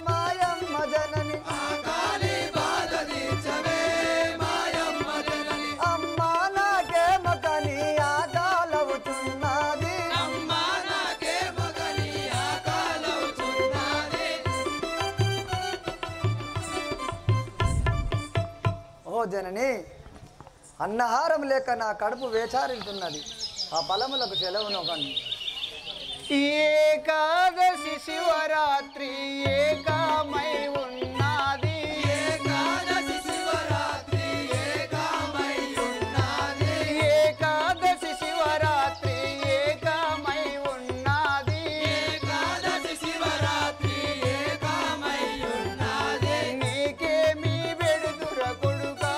మాయమ్మ జనని, ఆకలి బాధ తీర్చవే మాయమ్మ జనని. అమ్మా నాకేమో కని ఆకలవుతున్నది, అమ్మా నాకేమో కని ఆకలవుతున్నది. ఓ జనని అన్నహారం లేక నా కడుపు వేచారింటున్నది, ఆ ఫలములకు సెలవునొకండి. ఏకాదశి శివరాత్రి ఏకమై ఉన్నది, ఏకాదశి శివరాత్రి ఏకమై ఉన్నది, ఏకాదశి శివరాత్రి ఏకమై ఉన్నది, ఏకాదశి శివరాత్రి ఏకమై ఉన్నది. నీకేమి బెడుదుర కొడుకా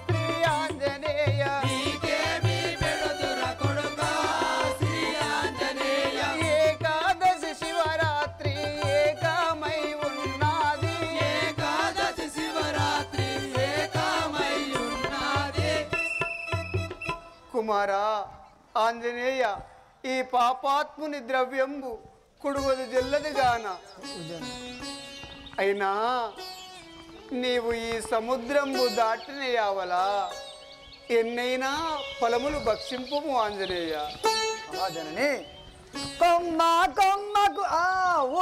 శ్రీ ఆంజనేయ, నీకేమి బెడుదుర కొడుకా శ్రీ ఆంజనేయ. ఏకాదశి శివరాత్రి ఏకమై ఉన్నది, ఏకాదశి శివరాత్రి ఏకమై ఉన్నది. కుమారా ఆంజనేయ, ఈ పాపాత్ముని ద్రవ్యంబు కుడువదు జల్లదిగాన, అయినా నీవు ఈ సముద్రంబు దాటినయావలా ఎన్నైనా ఫలములు భక్షింపుము ఆంజనేయ. జనని కొమ్మ కొమ్మకు ఆ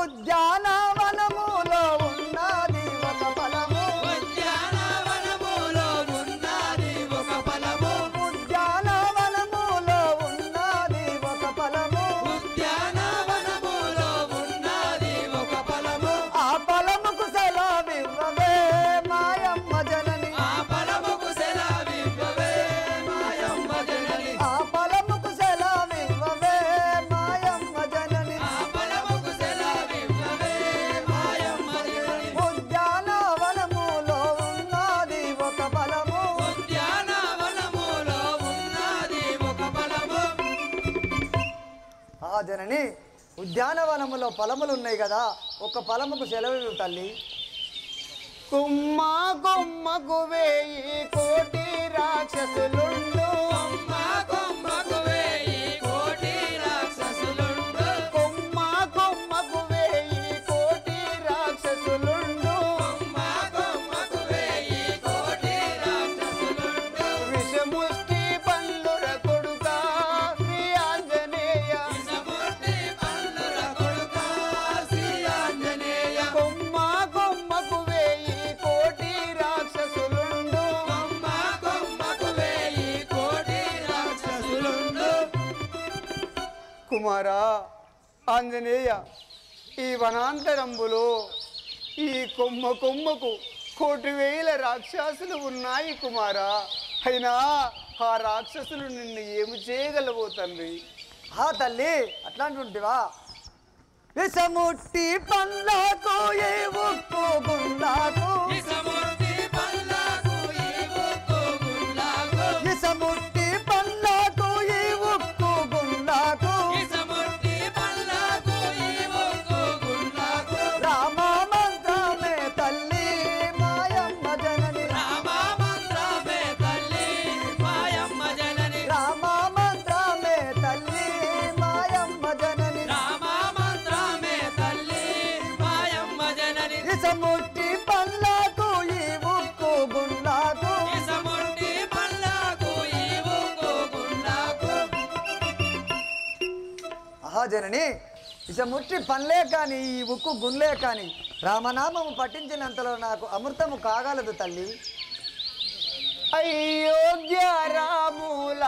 ఉద్యానవనములో ఉన్నది ఒక ఫలము, ఉద్యానవనములో ఉన్నది ఒక ఫలము, ఉద్యానవనములో ఉన్నది ఒక ఫలము, ఉద్యానవనములో ఉన్నది ఒక ఫలము. ఆ ఫలముకు సెలవివ్వవే మాయమ్మ జనని, ఆ ఫలముకు సెలవివ్వవే మాయమ్మ జనని, ఆ ఫలముకు సెలవివ్వవే మాయమ్మ జనని, ఆ ఫలముకు సెలవివ్వవే మాయమ్మ జనని. ఉద్యానవనములో ఉన్నది ఒక ఫలము, ఉద్యానవనములో ఉన్నది ఒక ఫలము. ఆ జనని ఉద్యానవనములో ఫలములు ఉన్నాయి కదా, ఒక ఫలముకు సెలవు తల్లి. కుమ్మ కొమ్మకు వేయి కోటి రాక్షసులుండు, కొమ్మ కొమ్మకు వేయి కోటి రాక్షసులుండు, కొమ్మ కొమ్మకు వేయి కోటి రాక్షసులుండు, కొమ్మ కొమ్మకు వేయి కోటి రాక్షసులుండు. విషముష్టి పల్లుర కొడుకా శ్రీ ఆంజనేయ, విషముష్టి పల్లుర కొడుకా శ్రీ ఆంజనేయ. కొమ్మ కొమ్మకు వేయి కోటి రాక్షసులుండు, కొమ్మ కొమ్మకు వేయి కోటి రాక్షసులుండు. కుమారా ఆంజనేయ, ఈ వనాంతరంబులో ఈ కొమ్మ కొమ్మకు 1,000,000 రాక్షసులు ఉన్నాయి కుమారా. అయినా ఆ రాక్షసులు నిన్ను ఏమి చేయగలవో తండ్రి. ఆ తల్లి అట్లాంటివా? విషముట్టి పల్లకు ఏ ఉక్కు గుండాకు, విషముట్టి పల్లకు ఏ ఉక్కు గుండాకు, విషముట్టి పల్లకు ఏ ఉక్కు గుండాకు, విషముట్టి పల్లకు ఏ ఉక్కు గుండాకు. రామ మంత్రమే తల్లి మాయమ్మ జనని, రామ మంత్రమే తల్లి మాయమ్మ జనని, రామ మంత్రమే తల్లి మాయమ్మ జనని, రామ మంత్రమే తల్లి మాయమ్మ జనని. విషముట్టి పల్లకు ఈ ఉక్కు గుండాకు, విషముట్టి పల్లకు ఈ ఉక్కు గుండాకు. ఆహా జనని, విషముట్టి పనులే కానీ ఈ ఉక్కు గుండ్లే కానీ రామనామము పఠించినంతలో నాకు అమృతము కాగలదు తల్లి. అయోగ్య రాముల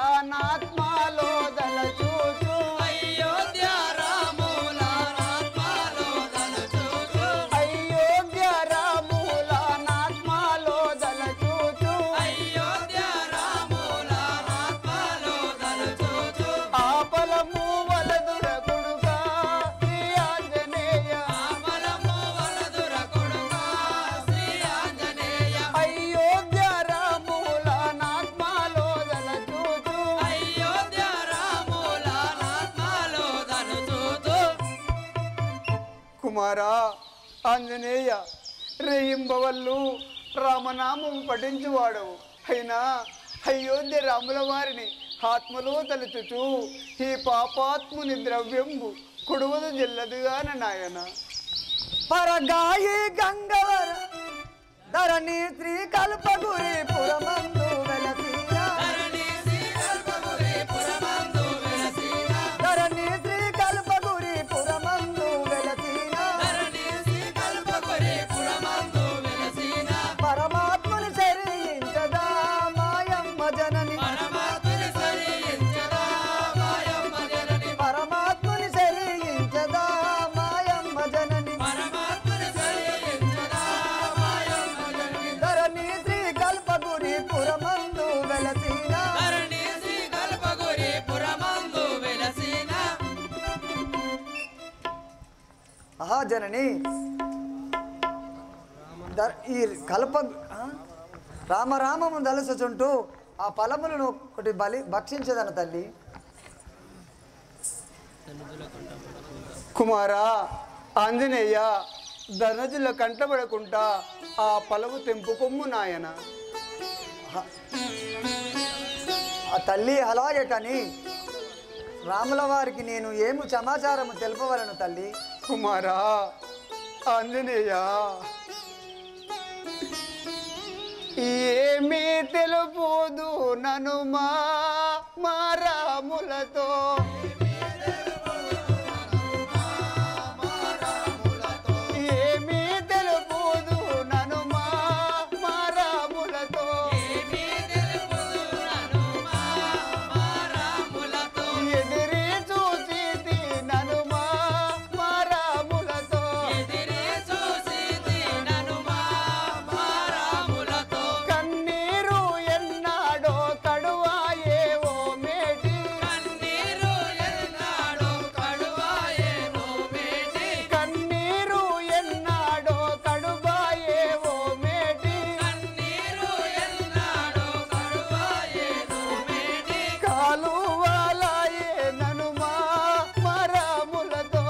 ఆంజనేయ రేయింబవళ్ళు రామనామం పఠించువాడవు. అయినా అయోధ్య రాముల వారిని ఆత్మలో తలుచుచు ఈ పాపాత్ముని ద్రవ్యంబు కొడువదు జల్లదుగాన నాయన. పరగాయి గంగవర ధరణి శ్రీ కల్పగురి పురమందు వెలసిన ధరణి శ్రీ కల్పగురి పురమందు వెలసిన పరమాత్మని శరించదా మాయమ్మ జనని పరమాత్మని శరించదా మాయమ్మ జనని ధరణి శ్రీ కల్పగురి పురమందు వెలసిన ఆహా జనని ఈ కల్ప రామరామము దలసుచుంటూ ఆ ఫలములను ఒకటి భక్షించదన తల్లి. కుమారా ఆంజనేయ ధనజుల కంటబడకుండా ఆ ఫలము తెంపుకొమ్ము నాయన. ఆ తల్లి అలాగే కానీ రాముల వారికి నేను ఏమి సమాచారము తెలుపవలను తల్లి. కుమారా ఆంజనేయ ఏమీ తెలుపుదు నను మా రాములతో ఏమీ తెలుపుదు నను మా రాములతో ఎదిరి చూసి నను మా రాములతో కన్నీరు ఎన్నాడో కడువాయే ఓ మేటి కన్నీరు ఎన్నాడో కడువాయే ఓ మేటి కాలువాలాయే నను మా రాములతో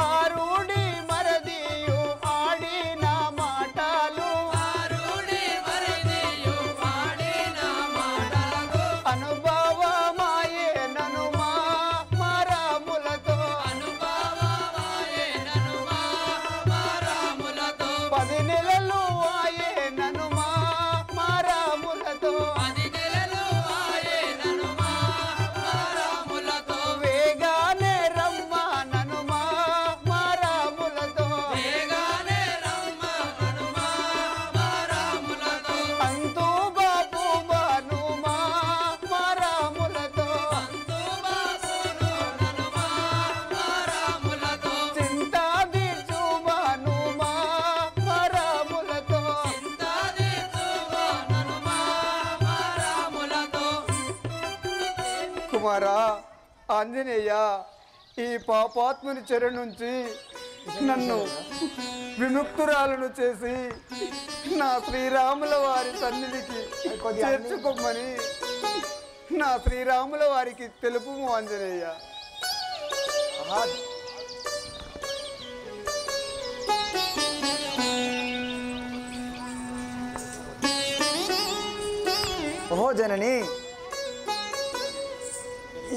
ఆరుడి మరదియు ఆడిన మాటలు అనుభవమాయే నను మా రాములతో పది నెలలు ఆయే నను మా రాములతో వేగానే రమ్మ నను మా రాములతో అంతూ బాపు బాను మా రాములతో చింతా తీర్చు బాను మా రాములతో కుమారా ఆంజనేయ ఈ పాపాత్ముని చెర నుంచి నన్ను విముక్తురాలను చేసి నా శ్రీరాముల వారి సన్నిధికి చేర్చుకోమని నా శ్రీరాముల వారికి తెలుపుము ఆంజనేయ. ఓహో జనని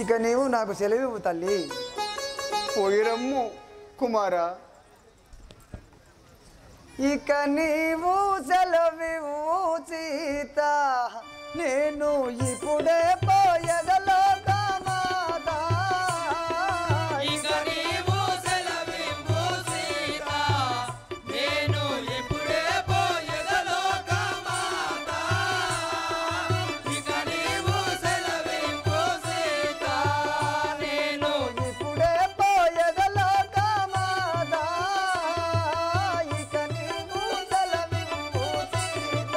ఇక నీవు నాకు సెలవివ్వు తల్లి. పోయిరమ్ము కుమారా. ఇక నీవు సెలవివ్వు సీత నేను ఇప్పుడే పోయగలో కామాదా. ఇప్పుడే పోయగలో కామాదా. ఇక నీవు సెలవివ్వు సీత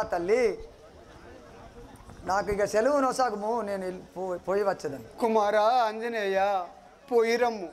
తల్లి నాకు ఇక సెలవు నొసాగము నేను పోయి వచ్చేదాన్ని కుమారా ఆంజనేయ పోయిరమ్ము